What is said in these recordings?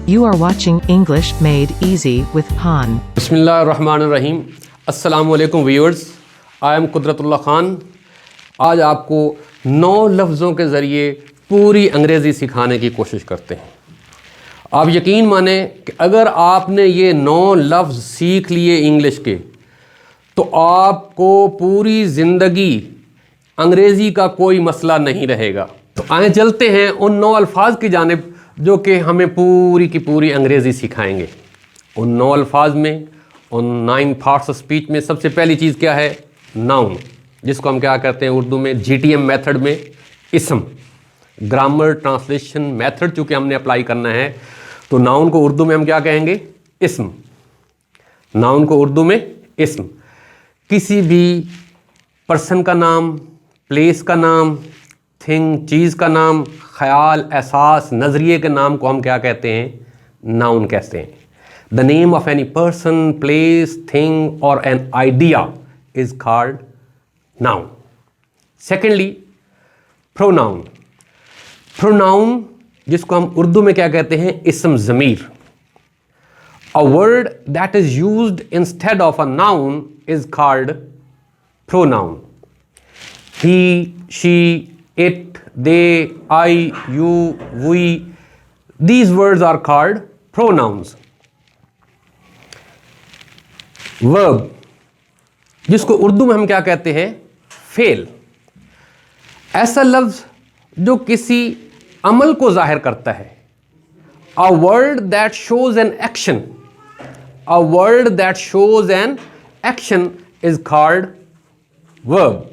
You are watching English Made Easy with Han. बिस्मिल्लाहिर्रहमानिर्रहीम। अस्सलाम वालेकुम viewers, I am Qudratullah Khan. आज आपको 9 लफ्ज़ों के ज़रिए पूरी अंग्रेज़ी सिखाने की कोशिश करते हैं। आप यकीन माने कि अगर आपने ये 9 लफ्ज़ सीख लिए इंग्लिश के तो आपको पूरी ज़िंदगी अंग्रेज़ी का कोई मसला नहीं रहेगा। तो आए चलते हैं उन 9 अल्फाज की जानिब जो कि हमें पूरी की पूरी अंग्रेज़ी सिखाएंगे। उन 9 अल्फाज में, उन 9 पार्ट्स ऑफ स्पीच में सबसे पहली चीज़ क्या है? नाउन, जिसको हम क्या करते हैं उर्दू में GTM मेथड में इसम, ग्रामर ट्रांसलेशन मेथड चूँकि हमने अप्लाई करना है तो नाउन को उर्दू में हम क्या कहेंगे? इसम। नाउन को उर्दू में इसम, किसी भी पर्सन का नाम, प्लेस का नाम, थिंग चीज़ का नाम, ख्याल, एहसास, नज़रिए के नाम को हम क्या कहते हैं? नाउन कहते हैं। The name of any person, place, thing और an idea is called noun. Secondly, pronoun. Pronoun जिसको हम उर्दू में क्या कहते हैं? इस्म ज़मीर। A word that is used instead of a noun is called pronoun. He, she, it, they, I, you, we, these words are called pronouns. Verb जिसको उर्दू में हम क्या कहते हैं? फेल। ऐसा लफ्ज जो किसी अमल को जाहिर करता है। A word that shows an action. A word that shows an action is called verb.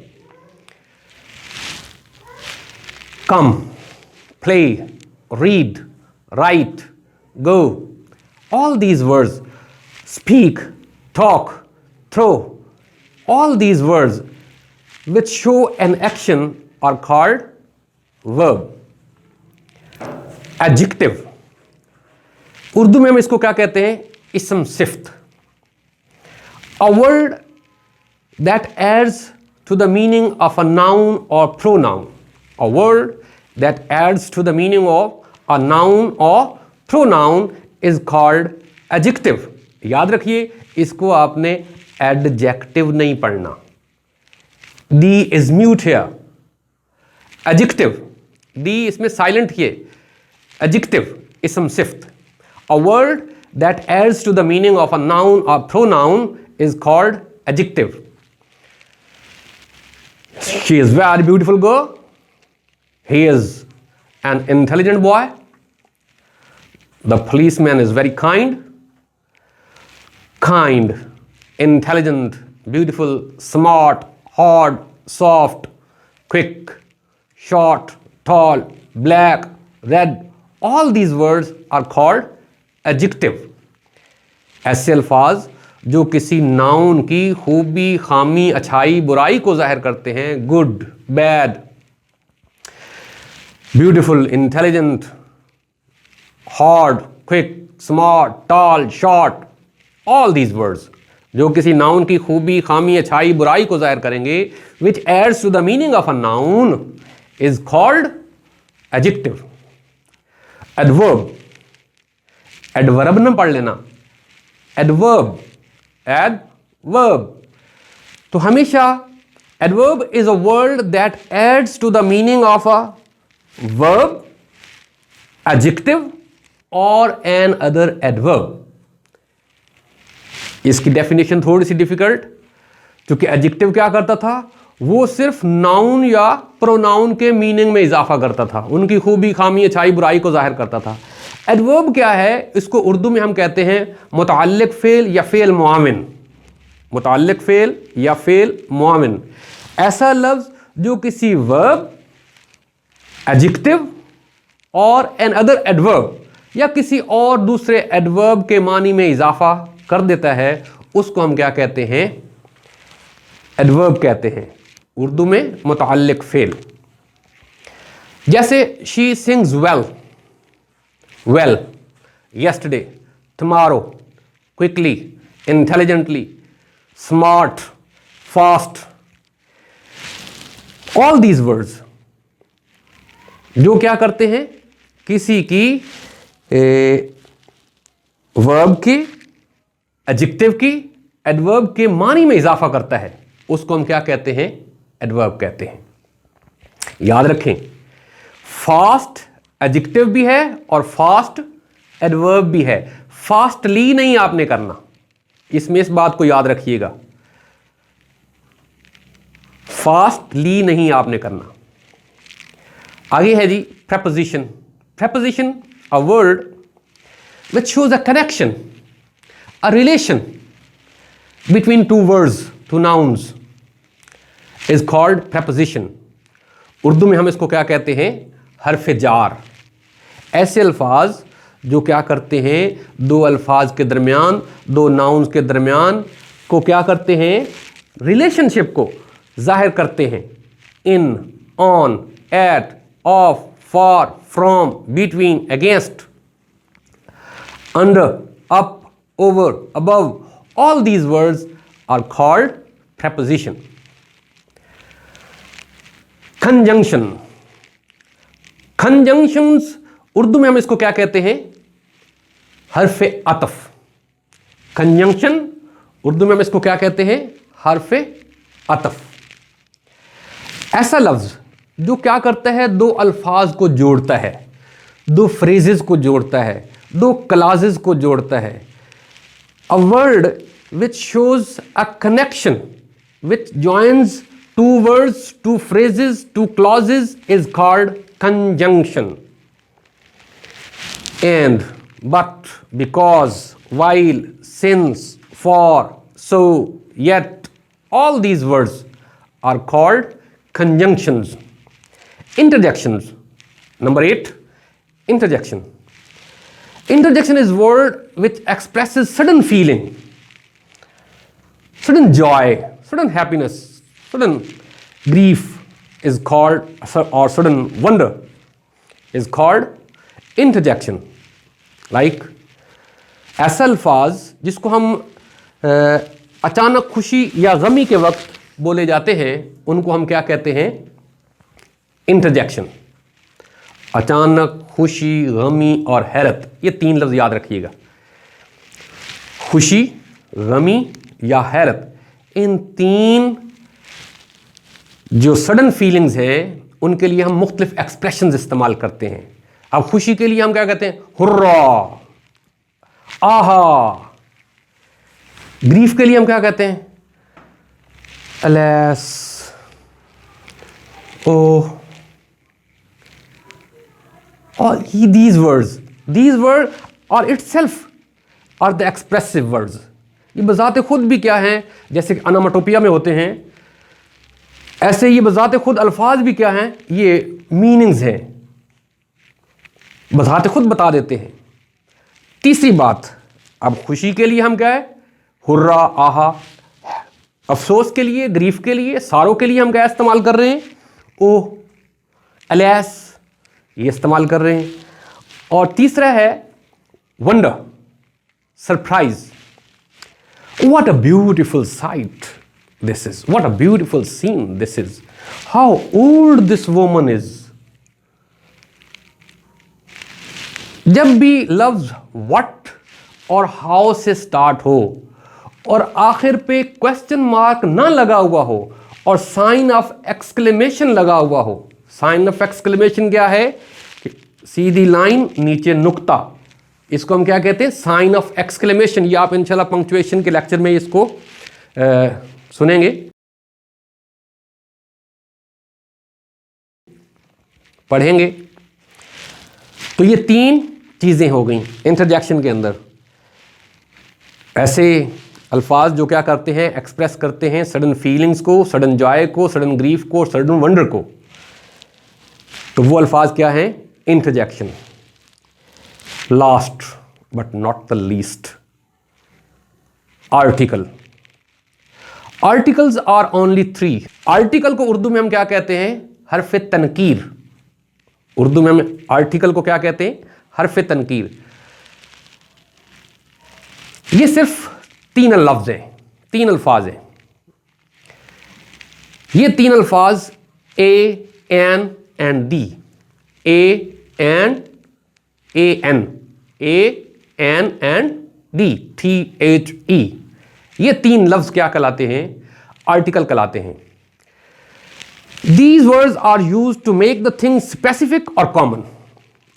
Come, play, read, write, go. All these words, speak, talk, throw, all these words which show an action are called verb. Adjective. Urdu में हम इसको क्या कहते हैं? इसम सिफ्त। A word that adds to the meaning of a noun or pronoun. A word that adds to the meaning of a noun or pronoun is called adjective. याद रखिए, इसको आपने adjective नहीं पढ़ना। D is mute here. Adjective. D इसमें silent किए। Adjective, इसम सिफ्त. A word that adds to the meaning of a noun or pronoun is called adjective. She is very beautiful girl. He is an intelligent boy. The policeman is very kind. Kind, intelligent, beautiful, smart, hard, soft, quick, short, tall, black, red. All these words are called adjective. ऐसे अल्फाज जो किसी noun की खूबी, खामी, अच्छाई, बुराई को जाहिर करते हैं। Good, bad, beautiful, intelligent, hard, quick, smart, tall, short, all these words जो किसी नाउन की खूबी, खामी, अच्छाई, बुराई को जाहिर करेंगे, which adds to the meaning of a noun is called adjective. Adverb. Adverb न पढ़ लेना। Adverb. Adverb. तो हमेशा adverb is a word that adds to the meaning of a verb, adjective or an other adverb. इसकी definition थोड़ी सी difficult, क्योंकि adjective क्या करता था? वो सिर्फ नाउन या प्रोनाउन के मीनिंग में इजाफा करता था, उनकी खूबी, खामी, अच्छाई, बुराई को जाहिर करता था। एडवर्ब क्या है? इसको उर्दू में हम कहते हैं मुतअल्लिक फेल या फेल मुआविन। मुतअल्लिक फेल या फेल मुआविन, ऐसा लफ्ज जो किसी वर्ब, एडजेक्टिव और एन अदर एडवर्ब या किसी और दूसरे एडवर्ब के मानी में इजाफा कर देता है, उसको हम क्या कहते हैं? एडवर्ब कहते हैं। उर्दू में मुतअल्लिक फेल। जैसे she sings well, well, yesterday, tomorrow, quickly, intelligently, smart, fast. All these words जो क्या करते हैं? किसी की वर्ब के, एडजेक्टिव की, एडवर्ब के मानी में इजाफा करता है, उसको हम क्या कहते हैं? एडवर्ब कहते हैं। याद रखें, फास्ट एडजेक्टिव भी है और फास्ट एडवर्ब भी है। फास्टली नहीं आपने करना, इसमें इस बात को याद रखिएगा, फास्टली नहीं आपने करना। आगे है जी preposition. Preposition, a word which shows a connection, a relation between two words, two nouns, is called preposition. Urdu में हम इसको क्या कहते हैं? हर्फ जार। ऐसे अल्फाज जो क्या करते हैं, दो अल्फाज के दरमियान, दो नाउन्स के दरमियान को क्या करते हैं? रिलेशनशिप को जाहिर करते हैं। In, on, at, of, for, from, between, against, under, up, over, above, all these words are called preposition. Conjunction. Conjunctions Urdu में हम इसको क्या कहते हैं? हर्फ अतफ। Conjunction उर्दू में हम इसको क्या कहते हैं? हर्फ अतफ। ऐसा लफ्ज जो क्या करता है? दो अल्फाज को जोड़ता है, दो फ्रेजेस को जोड़ता है, दो क्लाजेस को जोड़ता है। A word which shows a connection, which joins two words, two phrases, two clauses is called conjunction. And, but, because, while, since, for, so, yet, all these words are called conjunctions. Interjections. Number 8, interjection. Interjection is word which expresses sudden feeling, sudden joy, sudden happiness, sudden grief is called, or sudden wonder is called interjection. Like ऐसा अल्फाज जिसको हम अचानक खुशी या गमी के वक्त बोले जाते हैं, उनको हम क्या कहते हैं? इंटरजेक्शन। अचानक, खुशी, गमी और हैरत, ये तीन लफ्ज़ याद रखिएगा। खुशी, गमी या हैरत, इन तीन जो सडन फीलिंग्स हैं उनके लिए हम मुख्तलिफ एक्सप्रेशंस इस्तेमाल करते हैं। अब खुशी के लिए हम क्या कहते हैं? हुर्रा, आहा। ग्रीफ के लिए हम क्या कहते हैं? अलेस, ओह। All these words are itself are the expressive words. ये बजाते खुद भी क्या हैं? जैसे अनामाटोपिया में होते हैं, ऐसे ये बजाते खुद अल्फाज भी क्या हैं? ये मीनिंग्स हैं, बजाते खुद बता देते हैं। तीसरी बात, अब खुशी के लिए हम क्या है? हुर्रा, आहा। अफसोस के लिए, ग्रीफ के लिए, सारों के लिए हम क्या इस्तेमाल कर रहे हैं? ओह, अलेस, ये इस्तेमाल कर रहे हैं। और तीसरा है wonder, surprise. What a beautiful site this is, what a beautiful seen this is, how old this woman is. जब भी लफ्ज व्हाट और हाउ से स्टार्ट हो और आखिर पे क्वेश्चन मार्क ना लगा हुआ हो और साइन ऑफ एक्सक्लेमेशन लगा हुआ हो। साइन ऑफ एक्सक्लेमेशन क्या है? कि सीधी लाइन, नीचे नुक्ता, इसको हम क्या कहते हैं? Sign of exclamation. ये आप इंशाल्लाह पंक्चुएशन के लेक्चर में इसको सुनेंगे, पढ़ेंगे। तो ये तीन चीज़ें हो गई इंटरजेक्शन के अंदर। ऐसे अल्फाज जो क्या करते हैं? एक्सप्रेस करते हैं सडन फीलिंग्स को, सडन जॉय को, सडन ग्रीफ को, सडन वंडर को। तो वो अल्फाज क्या हैं? Interjection. Last but not the least, article. Articles are only 3। Article को उर्दू में हम क्या कहते हैं? हर्फ तनकीर। उर्दू में हम आर्टिकल को क्या कहते हैं? हर्फ तनकीर। ये सिर्फ 3 लफ्ज हैं, 3 अल्फाज हैं। ये 3 अल्फाज a, an and the. A an, a an, a an and the, THE, ये 3 लफ्ज क्या कहलाते हैं? आर्टिकल कहलाते हैं। These words are used to make the thing specific और common।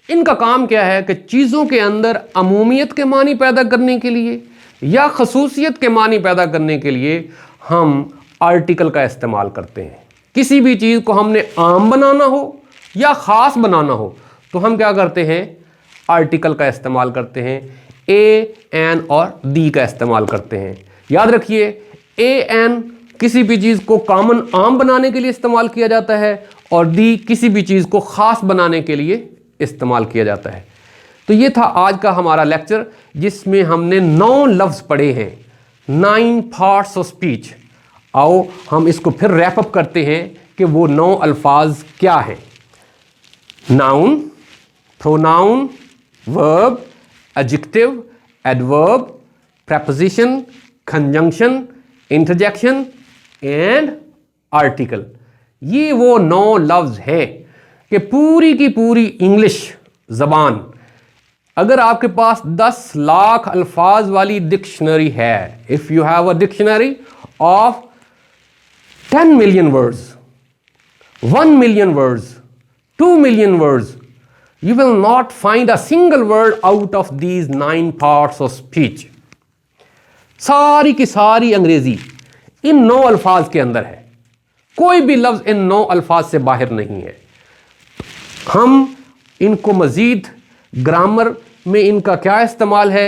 इनका काम क्या है कि चीज़ों के अंदर अमूमियत के मानी पैदा करने के लिए या खसूसियत के मानी पैदा करने के लिए हम आर्टिकल का इस्तेमाल करते हैं। किसी भी चीज़ को हमने आम बनाना हो या ख़ास बनाना हो तो हम क्या करते हैं? आर्टिकल का इस्तेमाल करते हैं। ए, एन और दी का इस्तेमाल करते हैं। याद रखिए, ए, एन किसी भी चीज़ को कॉमन आम बनाने के लिए इस्तेमाल किया जाता है और दी किसी भी चीज़ को ख़ास बनाने के लिए इस्तेमाल किया जाता है। तो ये था आज का हमारा लेक्चर जिसमें हमने 9 लफ्ज़ पढ़े हैं, 9 पार्ट्स ऑफ स्पीच। आओ हम इसको फिर रैप अप करते हैं कि वो 9 अल्फाज क्या हैं। Noun, pronoun, verb, adjective, adverb, preposition, conjunction, interjection and article. ये वो 9 लफ्ज हैं कि पूरी की पूरी इंग्लिश ज़बान, अगर आपके पास 10 लाख अल्फाज वाली डिक्शनरी है, if you have a dictionary of 10 million words, 1 million words, 2 million words, you will not find a single word out of these 9 parts of speech। सारी की सारी अंग्रेजी इन 9 अल्फाज के अंदर है, कोई भी लफ्ज़ इन 9 अल्फाज से बाहर नहीं है। हम इनको मज़ीद ग्रामर में इनका क्या इस्तेमाल है,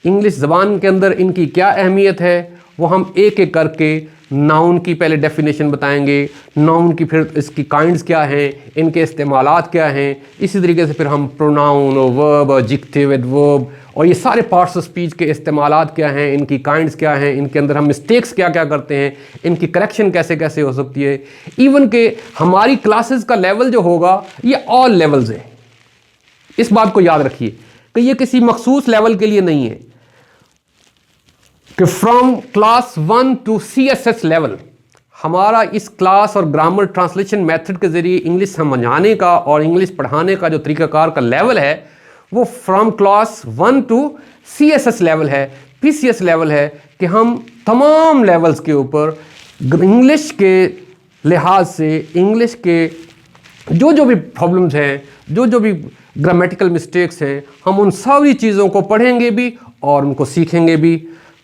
इंग्लिश ज़बान के अंदर इनकी क्या अहमियत है, वो हम एक एक करके नाउन की पहले डेफिनेशन बताएंगे, नाउन की फिर इसकी काइंड्स क्या हैं, इनके इस्तेमालात क्या हैं, इसी तरीके से फिर हम प्रोनाउन और वर्ब, एडजेक्टिव, एडवर्ब और ये सारे पार्ट्स ऑफ स्पीच के इस्तेमालात क्या हैं, इनकी काइंड्स क्या हैं, इनके अंदर हम मिस्टेक्स क्या क्या करते हैं, इनकी करेक्शन कैसे कैसे हो सकती है। इवन के हमारी क्लासेस का लेवल जो होगा ये ऑल लेवल्स है। इस बात को याद रखिए कि ये किसी मखसूस लेवल के लिए नहीं है कि from class 1 to CSS level हमारा इस क्लास और ग्रामर ट्रांसलेशन मेथड के ज़रिए इंग्लिश समझाने का और इंग्लिश पढ़ाने का जो तरीक़ाकार का लेवल है वो from class 1 to CSS level है, PCS लेवल है कि हम तमाम लेवल्स के ऊपर इंग्लिश के लिहाज से इंग्लिश के जो भी प्रॉब्लम्स हैं, जो भी ग्रामेटिकल मिस्टेक्स हैं, हम उन सारी चीज़ों को पढ़ेंगे भी और उनको सीखेंगे भी।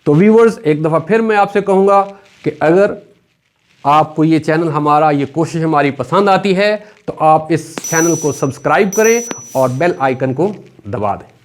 तो व्यूअर्स, एक दफ़ा फिर मैं आपसे कहूँगा कि अगर आपको ये चैनल हमारा, ये कोशिश हमारी पसंद आती है तो आप इस चैनल को सब्सक्राइब करें और बेल आइकन को दबा दें।